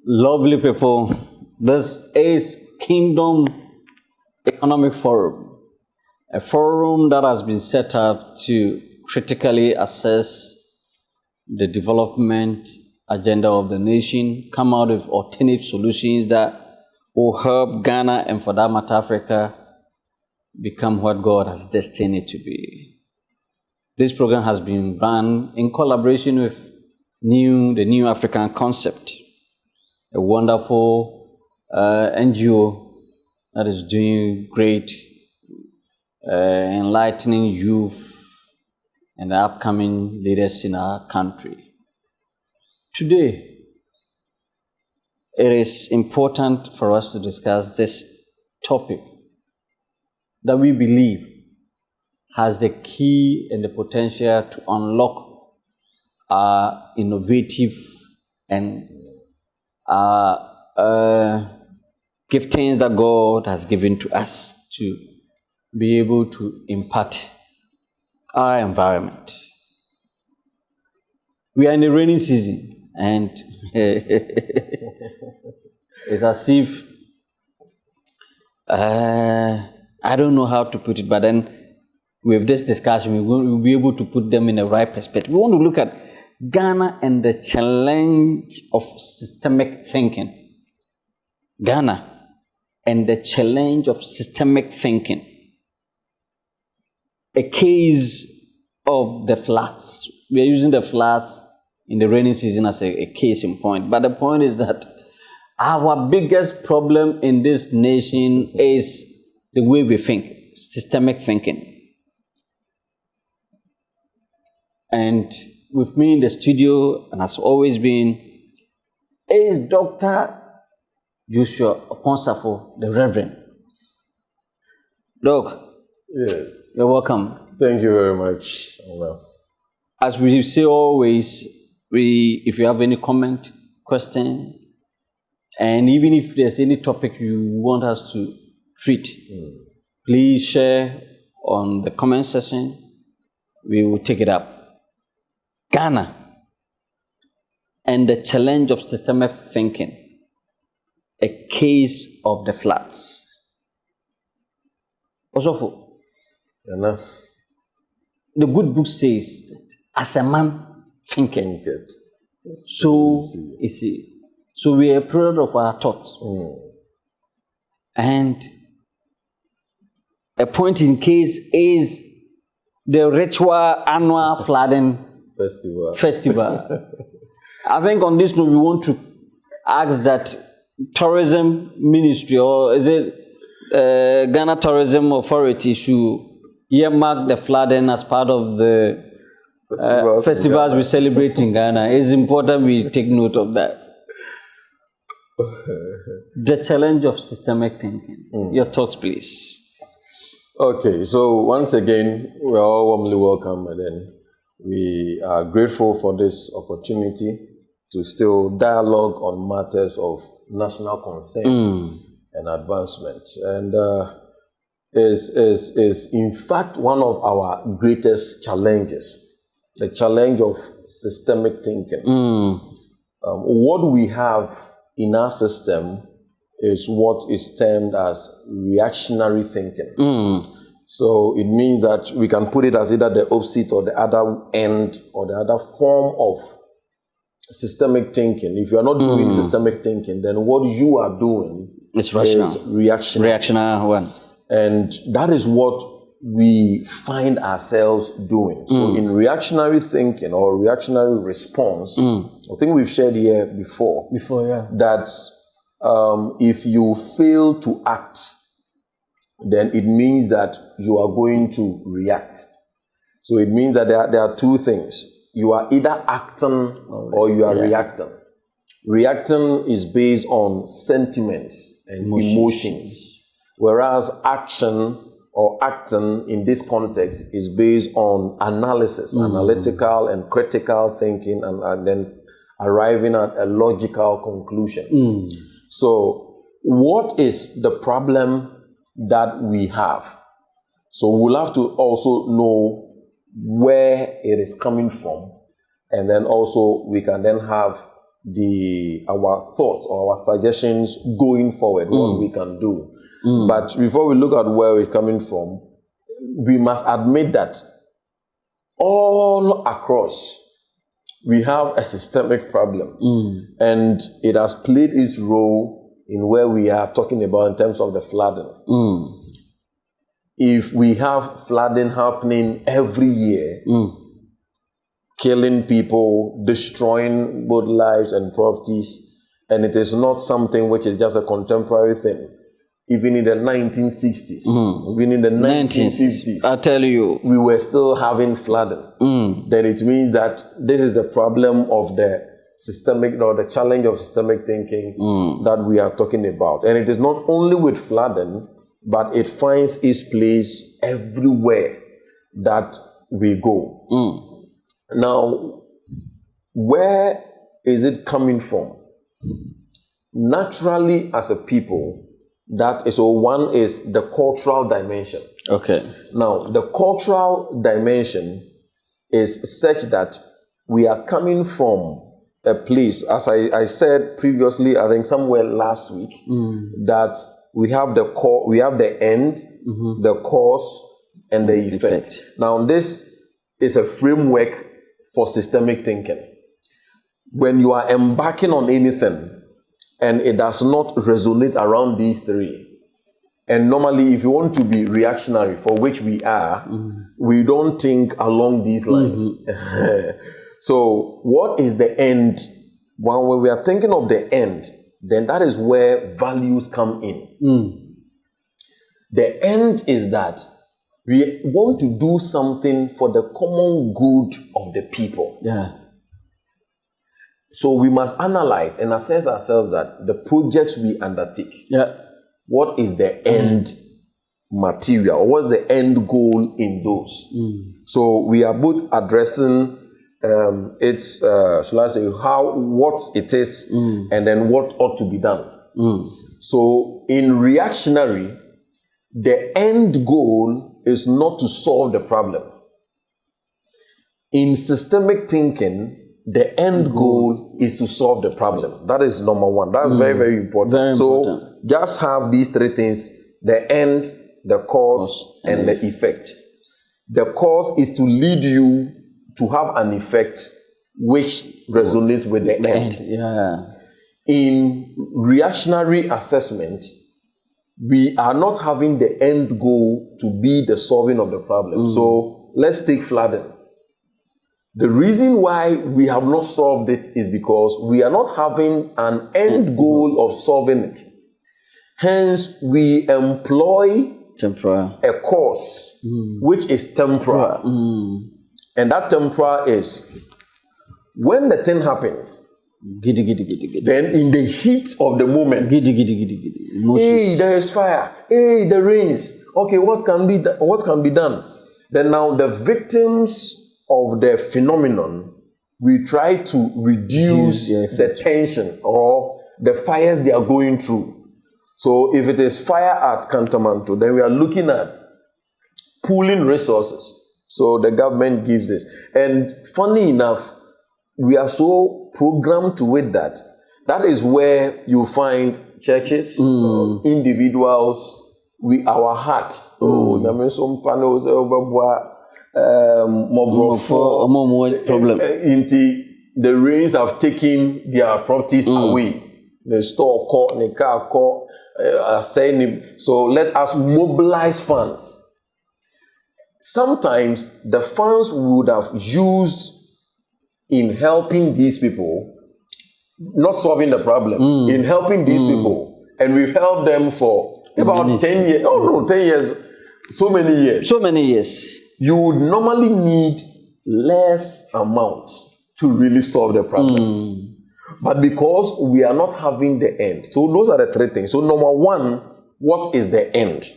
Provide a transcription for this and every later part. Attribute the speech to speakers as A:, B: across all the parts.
A: Lovely people, this is Kingdom Economic Forum, a forum that has been set up to critically assess the development agenda of the nation, come out with alternative solutions that will help Ghana and, for that matter, Africa become what God has destined it to be. This program has been run in collaboration with the New African Concept, a wonderful NGO that is doing great, enlightening youth and the upcoming leaders in our country. Today, it is important for us to discuss this topic that we believe has the key and the potential to unlock our innovative and giftings that God has given to us to be able to impact our environment. We are in the rainy season, and it's as if I don't know how to put it, but then with this discussion, we'll be able to put them in the right perspective. We want to look at Ghana and the challenge of systemic thinking. Ghana and the challenge of systemic thinking. A case of the floods. We are using the floods in the rainy season as a case in point. But the point is that our biggest problem in this nation is the way we think, systemic thinking. And with me in the studio, and has always been, is Dr. Joshua Oponsafo, the Reverend. Doc,
B: yes,
A: you're welcome.
B: Thank you very much.
A: As we say always, if you have any comment, question, and even if there's any topic you want us to treat, please share on the comment section. We will take it up. Ghana and the challenge of systemic thinking, a case of the floods. Also, the good book says that as a man thinketh, so is he. So we are a product of our thoughts. And a point in case is the ritual annual flooding festival. I think on this note, we want to ask that tourism ministry, or is it Ghana Tourism Authority, should earmark the flooding as part of the festivals we celebrate in Ghana. It's important we take note of that. The challenge of systemic thinking. Your thoughts, please.
B: Okay, so once again, we are all warmly welcome, and then we are grateful for this opportunity to still dialogue on matters of national concern and advancement. And is in fact one of our greatest challenges, the challenge of systemic thinking. What we have in our system is what is termed as reactionary thinking. So it means that we can put it as either the opposite or the other end or the other form of systemic thinking. If you are not doing systemic thinking, then what you are doing is reactionary.
A: Reactionary one.
B: And that is what we find ourselves doing. So in reactionary thinking or reactionary response, I think we've shared here before that if you fail to act, then it means that you are going to react. So it means that there are two things. You are either acting or you are reacting. Reacting is based on sentiments and emotions, whereas action or acting in this context is based on analysis, analytical and critical thinking, and then arriving at a logical conclusion. So what is the problem that we have? So we'll have to also know where it is coming from, and then also we can then have our thoughts or our suggestions going forward, what we can do. But before we look at where it's coming from, we must admit that all across we have a systemic problem, and it has played its role in where we are talking about in terms of the flooding. If we have flooding happening every year, killing people, destroying both lives and properties, and it is not something which is just a contemporary thing. Even in the 1960s, even in the 1950s,
A: I tell you,
B: we were still having flooding. Then it means that this is the problem of the systemic, or the challenge of systemic thinking that we are talking about. And it is not only with flooding, but it finds its place everywhere that we go. Now, where is it coming from? Naturally, as a people, that is, so one is the cultural dimension.
A: Okay.
B: Now, the cultural dimension is such that we are coming from a place, as I said previously, I think somewhere last week, that we have the end, the cause, and the effect. Now, this is a framework for systemic thinking. When you are embarking on anything, and it does not resonate around these three. And normally, if you want to be reactionary, for which we are, we don't think along these lines. So, what is the end? When we are thinking of the end, then that is where values come in. The end is that we want to do something for the common good of the people.
A: Yeah.
B: So we must analyze and assess ourselves that the projects we undertake, what is the end material, or what's the end goal in those? So we are both addressing shall I say, what it is, and then what ought to be done. So in reactionary, the end goal is not to solve the problem. In systemic thinking, the end goal is to solve the problem. That is number one. That's very, very important.
A: Very important.
B: So just have these three things: the end, the cause, and the effect. The cause is to lead you to have an effect which resonates with the end.
A: Yeah.
B: In reactionary assessment, we are not having the end goal to be the solving of the problem. So let's take flooding. The reason why we have not solved it is because we are not having an end goal of solving it. Hence, we employ a cause which is temporal. And that temporal is when the thing happens, then in the heat of the moment, hey, there is fire, hey, the rains. Okay, what can be done? Then now the victims of the phenomenon, we try to reduce the tension or the fires they are going through. So if it is fire at Kantamanto, then we are looking at pooling resources. So the government gives this. And funny enough, we are so programmed to it that is where you find churches, individuals, our hearts. Some panels,
A: problem.
B: The rains have taken their properties away. The store caught, the car caught, so let us mobilize funds. Sometimes the funds we would have used in helping these people, not solving the problem, in helping these people, and we've helped them for about 10 years. 10 years, so many years. You would normally need less amount to really solve the problem. But because we are not having the end, so those are the three things. So number one, what is the end?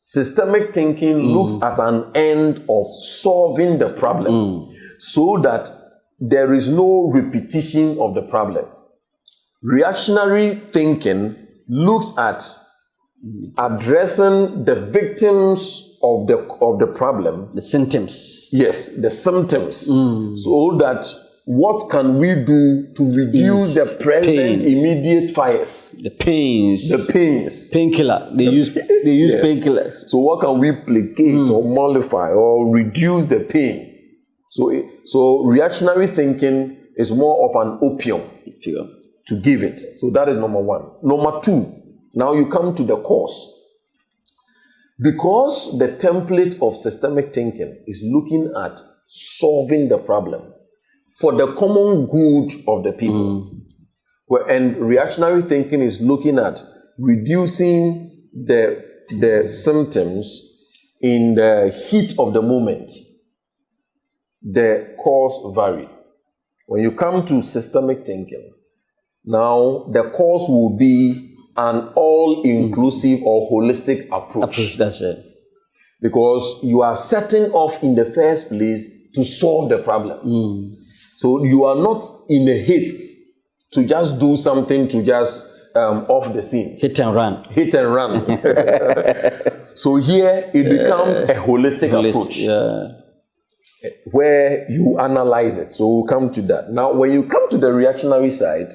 B: Systemic thinking looks at an end of solving the problem so that there is no repetition of the problem. Reactionary thinking looks at addressing the victims of the problem.
A: The symptoms.
B: Yes, the symptoms. So that what can we do to reduce the present
A: pain.
B: immediate fires?
A: The pains.
B: The pains.
A: Painkiller. They use
B: Yes.
A: painkillers.
B: So what can we placate or mollify or reduce the pain? So reactionary thinking is more of an opium
A: Sure.
B: to give it. So that is number one. Number two, now you come to the cause. Because the template of systemic thinking is looking at solving the problem for the common good of the people. And reactionary thinking is looking at reducing the symptoms in the heat of the moment. The cause vary. When you come to systemic thinking, now the cause will be an all-inclusive or holistic approach.
A: That's it.
B: Because you are setting off in the first place to solve the problem. So you are not in a haste to just do something to just off the scene.
A: Hit and run.
B: Hit and run. So here it becomes a holistic approach.
A: Yeah.
B: Where you analyze it. So we'll come to that. Now, when you come to the reactionary side,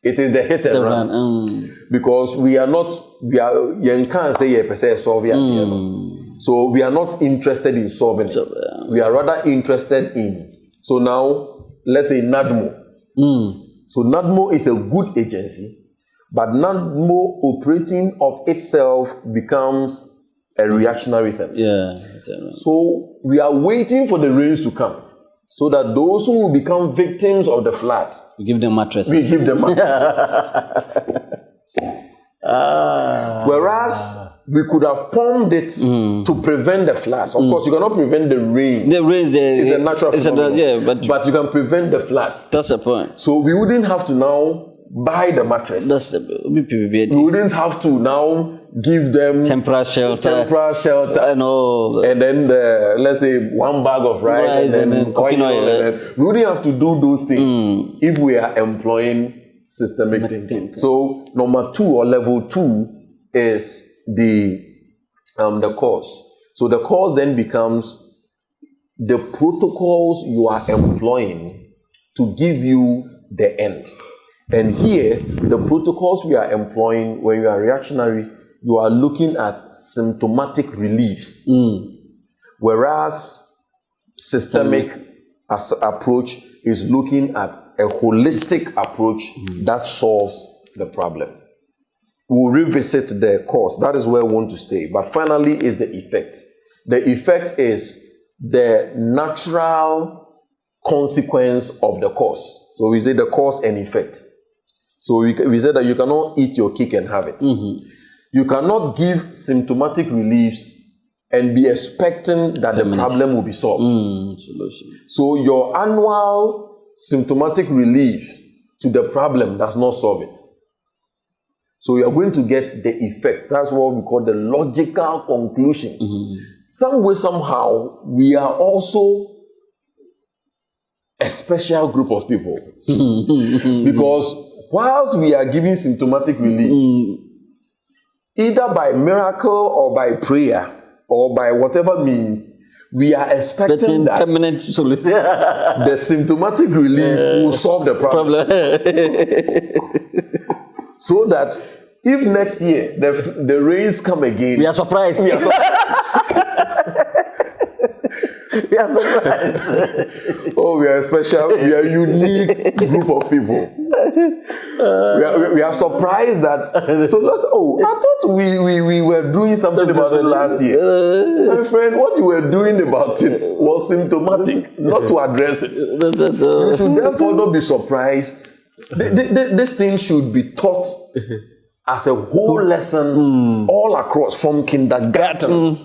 B: it is the hit and run. Because you can't say you per solve it. So we are not interested in solving it. We are rather interested in. So now, let's say NADMO. So NADMO is a good agency, but NADMO operating of itself becomes a reactionary thing.
A: Yeah.
B: So we are waiting for the rains to come, so that those who will become victims of the flood,
A: We give them mattresses.
B: we give them mattresses. Whereas we could have pumped it to prevent the floods. Of course, you cannot prevent the rain.
A: The rains,
B: It's a natural phenomenon.
A: but
B: you can prevent the floods.
A: that's the point.
B: So we wouldn't have to now buy the mattress.
A: That's the
B: We wouldn't have to now give them
A: temporary shelter. And all.
B: And then let's say one bag of rice and then
A: cooking oil.
B: and then we wouldn't have to do those things if we are employing systemic thinking. So number two or level two is the cause. So the cause then becomes the protocols you are employing to give you the end. And here, the protocols we are employing when you are reactionary, you are looking at symptomatic reliefs. Whereas systemic approach is looking at a holistic approach that solves the problem. We'll revisit the cause. That is where we want to stay. But finally is the effect. The effect is the natural consequence of the cause. So we say the cause and effect. So we said that you cannot eat your cake and have it. You cannot give symptomatic reliefs and be expecting that the problem will be solved. So your annual symptomatic relief to the problem does not solve it. So you are going to get the effect. That's what we call the logical conclusion. Some way, somehow, we are also a special group of people. Because whilst we are giving symptomatic relief, either by miracle or by prayer or by whatever means, we are expecting that
A: permanent solution.
B: the symptomatic relief will solve the problem. So that if next year the rains come again,
A: We are surprised.
B: we are
A: We are surprised.
B: oh, we are a special, we are a unique group of people. We are surprised that. So that's I thought we were doing something about it last year. My friend, what you were doing about it was symptomatic, not to address it. You should therefore not be surprised. This thing should be taught as a whole lesson all across, from kindergarten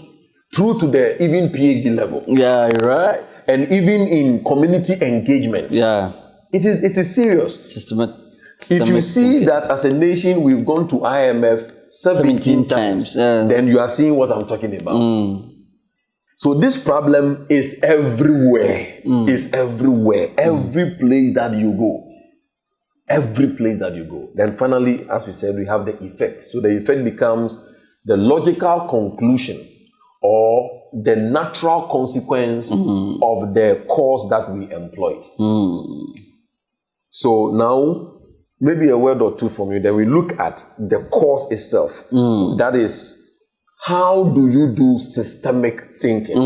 B: through to the even PhD level.
A: Yeah, you're right.
B: And even in community engagement.
A: Yeah.
B: It is serious.
A: Systematic.
B: If you see that as a nation we've gone to IMF 17 times, then you are seeing what I'm talking about. So this problem is everywhere. It's everywhere. Every place that you go. Every place that you go. Then finally, as we said, we have the effect. So the effect becomes the logical conclusion or the natural consequence of the cause that we employed. So now, maybe a word or two from you, then we look at the cause itself. That is, how do you do systemic thinking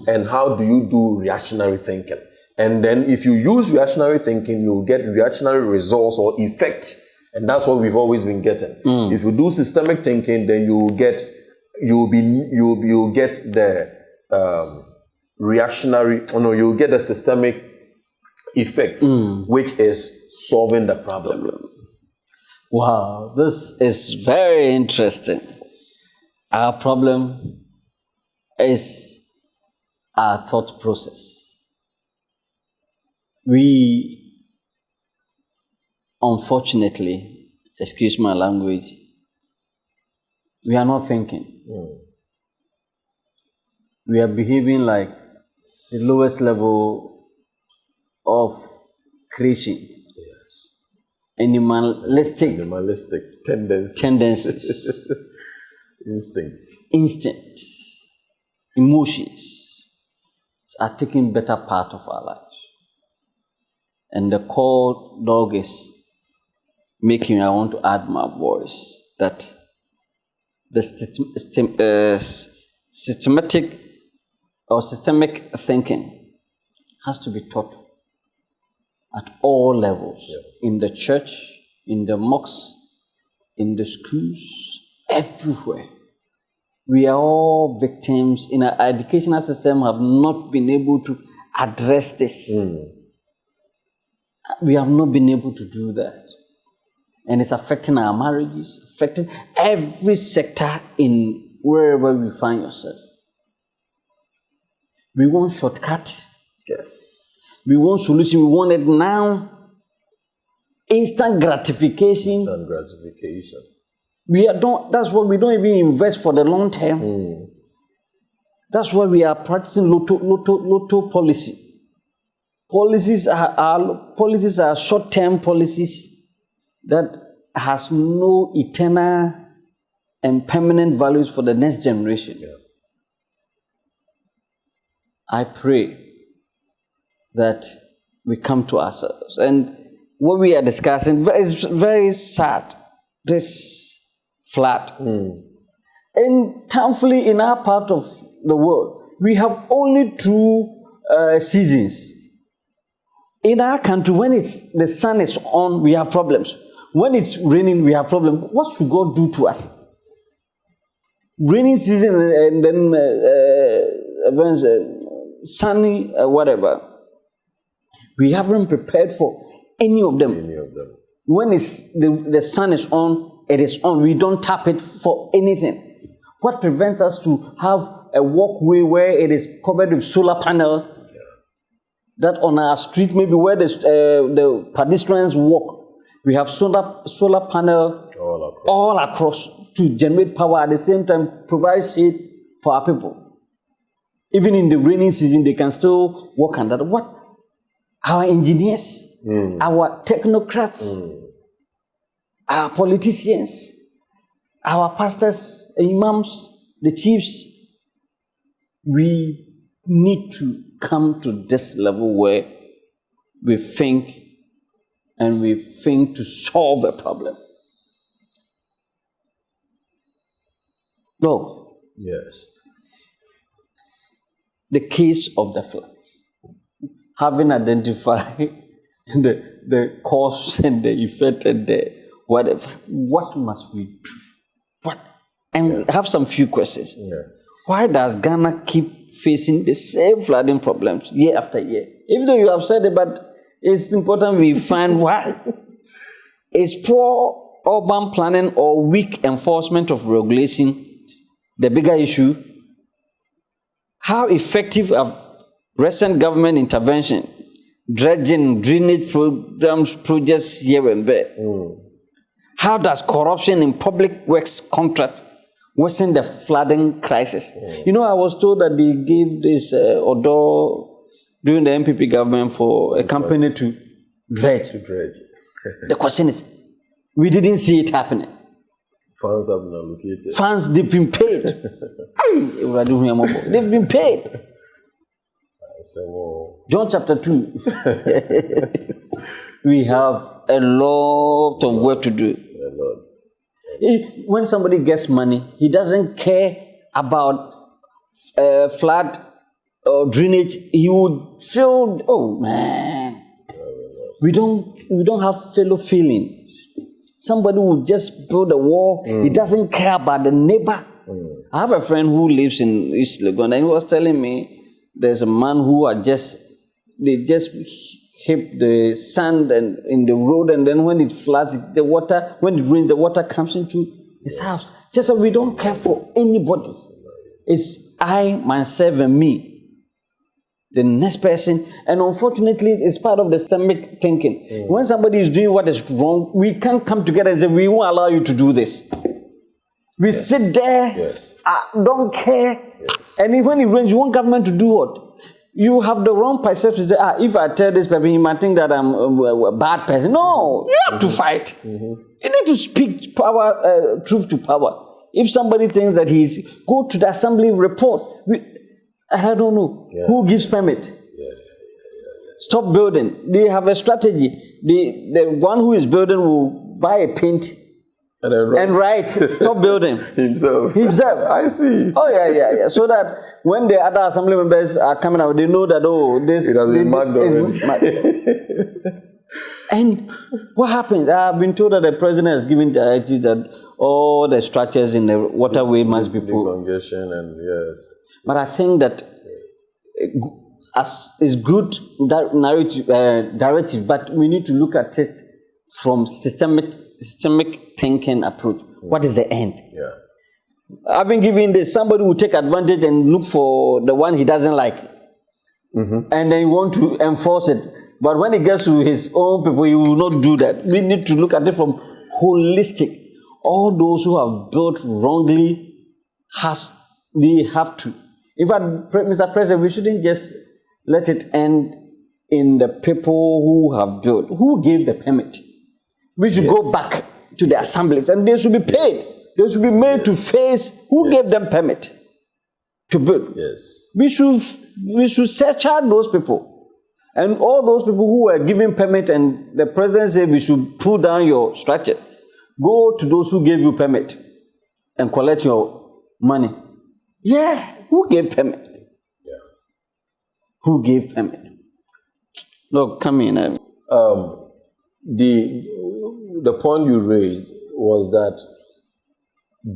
B: and how do you do reactionary thinking? And then if you use reactionary thinking, you'll get reactionary results or effect. And that's what we've always been getting. If you do systemic thinking, then you'll get the you'll get the systemic effect, which is solving the problem.
A: Wow, this is very interesting. Our problem is our thought process. We, unfortunately, excuse my language, we are not thinking. We are behaving like the lowest level of creation.
B: Yes.
A: Animalistic
B: tendencies.
A: Instinct, emotions are taking better part of our lives. And the core dog is making, I want to add my voice, that the systemic thinking has to be taught at all levels, in the church, in the mosques, in the schools, everywhere. We are all victims in our educational system, have not been able to address this. We have not been able to do that. And it's affecting our marriages, affecting every sector in wherever we find yourself. We want shortcut.
B: Yes.
A: We want solution. We want it now. Instant gratification. That's why we don't even invest for the long term. That's why we are practicing lotto policy. Policies are short-term policies that has no eternal and permanent values for the next generation. I pray that we come to ourselves. And what we are discussing is very sad. This flat. And thankfully, in our part of the world, we have only 2 seasons. In our country, when the sun is on, we have problems. When it's raining, we have problems. What should God do to us? Raining season and then sunny, whatever. We haven't prepared for any of them. When the sun is on, it is on. We don't tap it for anything. What prevents us to have a walkway where it is covered with solar panels? That on our street, maybe where the pedestrians walk, we have solar panel all across to generate power, at the same time provide shade for our people. Even in the rainy season, they can still walk under. What? Our engineers, our technocrats, our politicians, our pastors, imams, the chiefs, we need to come to this level where we think to solve a problem. No.
B: Yes.
A: The case of the floods. Having identified the cause and the effect and the whatever, what must we do? I have some few questions. Why does Ghana keep facing the same flooding problems year after year? Even though you have said it, but it's important we find why. Is poor urban planning or weak enforcement of regulation the bigger issue? How effective have recent government intervention, dredging, drainage programs, projects here and there? How does corruption in public works contract worsen the flooding crisis? You know, I was told that they gave this Odo during the MPP government for a company to dredge. The question is, we didn't see it happening.
B: Funds have been allocated.
A: Funds, they've been paid. They've been paid. John chapter 2. We have a lot of work to do. When somebody gets money, he doesn't care about flood or drainage. He would feel, oh man, we don't have fellow feeling. Somebody will just build a wall. He doesn't care about the neighbor. I have a friend who lives in East Legon, and he was telling me there's a man who they just heap the sand and in the road, and then when it floods, when it rains, the water comes into his house. Just so we don't care for anybody. It's I, myself, and me. The next person, and unfortunately, it's part of the systemic thinking. When somebody is doing what is wrong, we can't come together and say, we won't allow you to do this. We sit there, don't care, and when it rains, you want government to do what? You have the wrong perception. Say, if I tell this person, you might think that I'm a bad person. No, you have to fight. You need to speak truth to power. If somebody thinks that go to the assembly report. I don't know who gives permit. Stop building. They have a strategy. The one who is building will buy a paint and write. Stop building
B: himself.
A: I
B: see.
A: Oh yeah. So that when the other assembly members are coming out, they know that this
B: it has been marked already.
A: And what happens? I've been told that the president has given directive that all the structures in the waterway must be put.
B: Congestion and yes.
A: But I think that is good directive, but we need to look at it from systemic thinking approach. What is the end?
B: Yeah.
A: Having given this, somebody will take advantage and look for the one he doesn't like, and then you want to enforce it. But when it gets to his own people, he will not do that. We need to look at it from holistic. All those who have built wrongly, they have to. In fact, Mr. President, we shouldn't just let it end in the people who have built. Who gave the permit? We should go back to the assemblies, and they should be paid. They should be made to face who gave them permit to build.
B: Yes.
A: We should search out those people. And all those people who were given permit, and the president said we should pull down your structures. Go to those who gave you permit and collect your money. Yeah, who gave permit?
B: Yeah.
A: Who gave permit? Look, come in.
B: The point you raised was that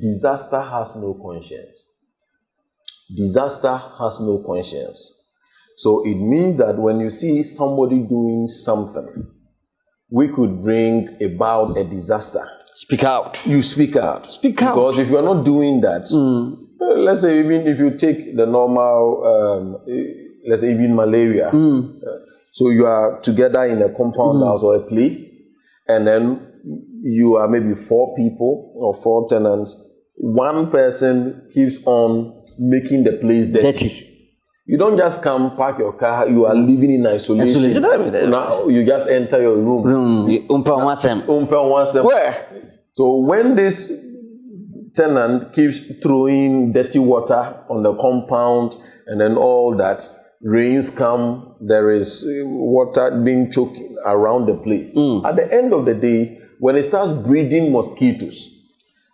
B: disaster has no conscience. Disaster has no conscience. So it means that when you see somebody doing something, we could bring about a disaster.
A: Speak out.
B: You speak out.
A: Speak out.
B: Because if you're not doing that, let's say even if you take the normal, let's say even malaria, so you are together in a compound house or a place, and then you are maybe 4 people or 4 tenants. One person keeps on making the place dirty. You don't just come, park your car, you are living in isolation. Now you just enter your room.
A: Where?
B: So when this tenant keeps throwing dirty water on the compound and then all that, rains come, there is water being choked around the place. At the end of the day, when it starts breeding mosquitoes,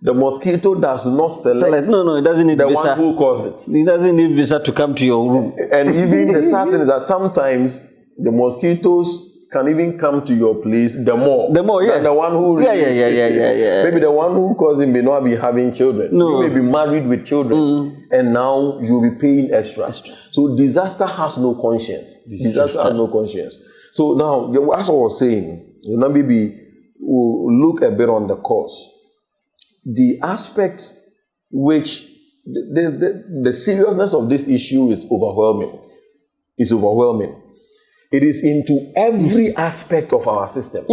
B: the mosquito does not select.
A: No, it doesn't need
B: the
A: visa.
B: one who caused it.
A: It doesn't need visa to come to your room.
B: And even the sad thing is that sometimes the mosquitoes can even come to your place the more,
A: yeah.
B: than the one who
A: Yeah.
B: Maybe the one who caused it may not be having children.
A: No.
B: You may be married with children, and now you'll be paying extra. So disaster has no conscience. Disaster has no conscience. So now, as I was saying, maybe we'll look a bit on the cause. The aspect which the seriousness of this issue is overwhelming. It's overwhelming. It is into every aspect of our system.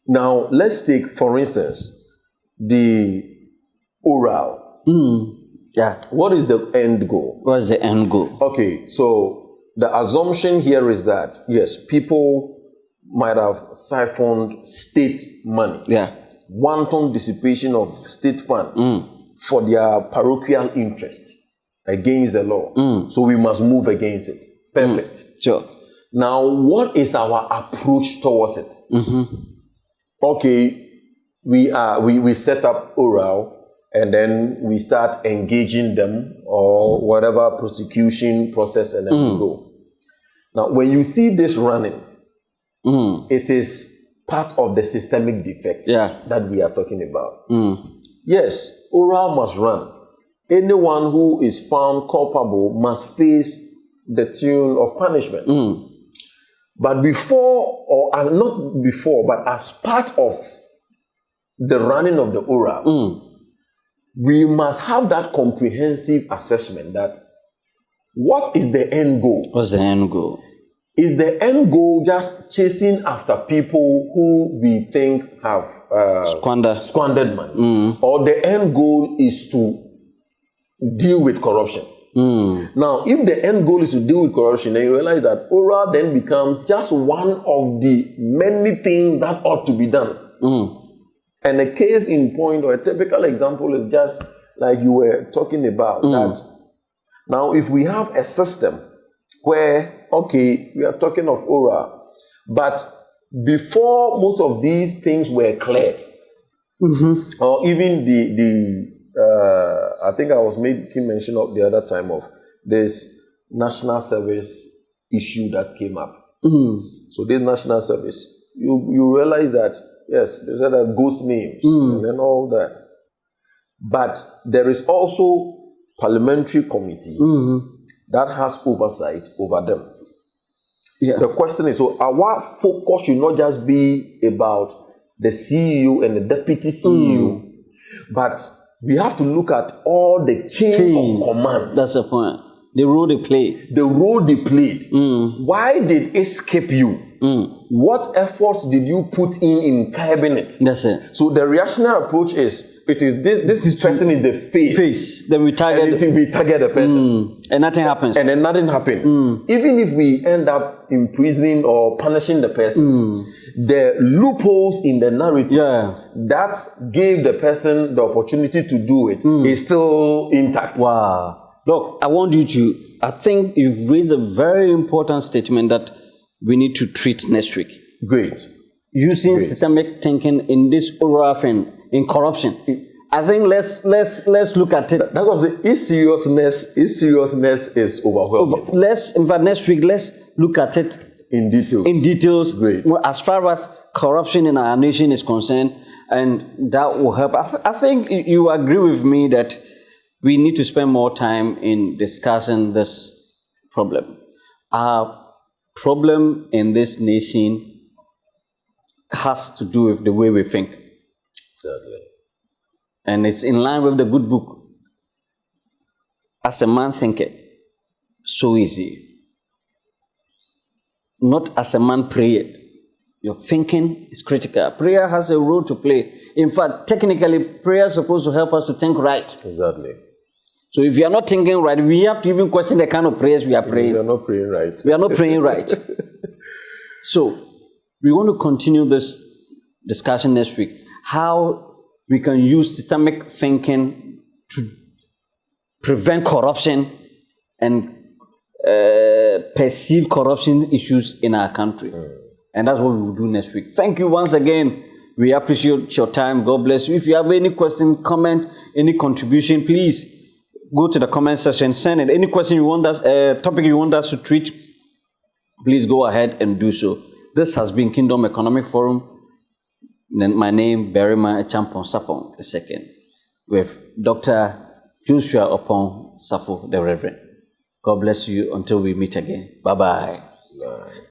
B: Now, let's take, for instance, the oral.
A: Yeah.
B: What is the end goal?
A: What's the end goal?
B: Okay, so the assumption here is that, yes, people might have siphoned state money.
A: Yeah.
B: Wanton dissipation of state funds for their parochial interest against the law. So we must move against it. Perfect.
A: Sure.
B: Now, what is our approach towards it? Okay, we set up oral, and then we start engaging them or whatever prosecution process, and then we go. Now, when you see this running, it is part of the systemic defect that we are talking about. Yes, oral must run. Anyone who is found culpable must face the tune of punishment. But before, or as not before, but as part of the running of the oral, we must have that comprehensive assessment that what is the end goal?
A: What's the end goal?
B: Is the end goal just chasing after people who we think have squandered money? Or the end goal is to deal with corruption? Now, if the end goal is to deal with corruption, then you realize that oral then becomes just one of the many things that ought to be done. And a case in point or a typical example is just like you were talking about that. Now, if we have a system where, okay, we are talking of oral, but before most of these things were cleared, or even I think I was making mention of the other time of this national service issue that came up. So this national service, you realize that, yes, they said that ghost names and then all that. But there is also parliamentary committee that has oversight over them. The question is, so our focus should not just be about the CEO and the deputy CEO, but we have to look at all the chain of command.
A: That's the point. The role they play.
B: The role they played. Why did it skip you? What efforts did you put in curbing it?
A: That's it.
B: So the reactionary approach is, it is this person is the face.
A: Then we target
B: the person.
A: And nothing happens.
B: And then nothing happens. Even if we end up imprisoning or punishing the person, the loopholes in the narrative that gave the person the opportunity to do it is still intact.
A: Wow. Look, I think you've raised a very important statement that we need to treat next week.
B: Great.
A: Using systemic thinking in this oral thing, in corruption. I think let's look at it.
B: That's what I'm saying. Its seriousness is overwhelming.
A: In fact, next week, let's look at it
B: in
A: details.
B: Great.
A: As far as corruption in our nation is concerned, and that will help. I think you agree with me that we need to spend more time in discussing this problem. Our problem in this nation has to do with the way we think.
B: Certainly.
A: And it's in line with the good book. As a man thinketh, so is he. Not as a man prayeth. Your thinking is critical. Prayer has a role to play. In fact, technically, prayer is supposed to help us to think right.
B: Exactly.
A: So if you are not thinking right, we have to even question the kind of prayers we are praying.
B: We are not praying right.
A: We are not praying right. So we want to continue this discussion next week. How we can use systemic thinking to prevent corruption and perceive corruption issues in our country. And that's what we will do next week. Thank you once again. We appreciate your time. God bless you. If you have any question, comment, any contribution, please go to the comment section, send it. Any question you want us, topic you want us to treat, please go ahead and do so. This has been Kingdom Economic Forum. My name, Berima Champon Sapon II, with Dr. Joshua Opon Safo, the Reverend. God bless you until we meet again. Bye-bye.
B: Bye.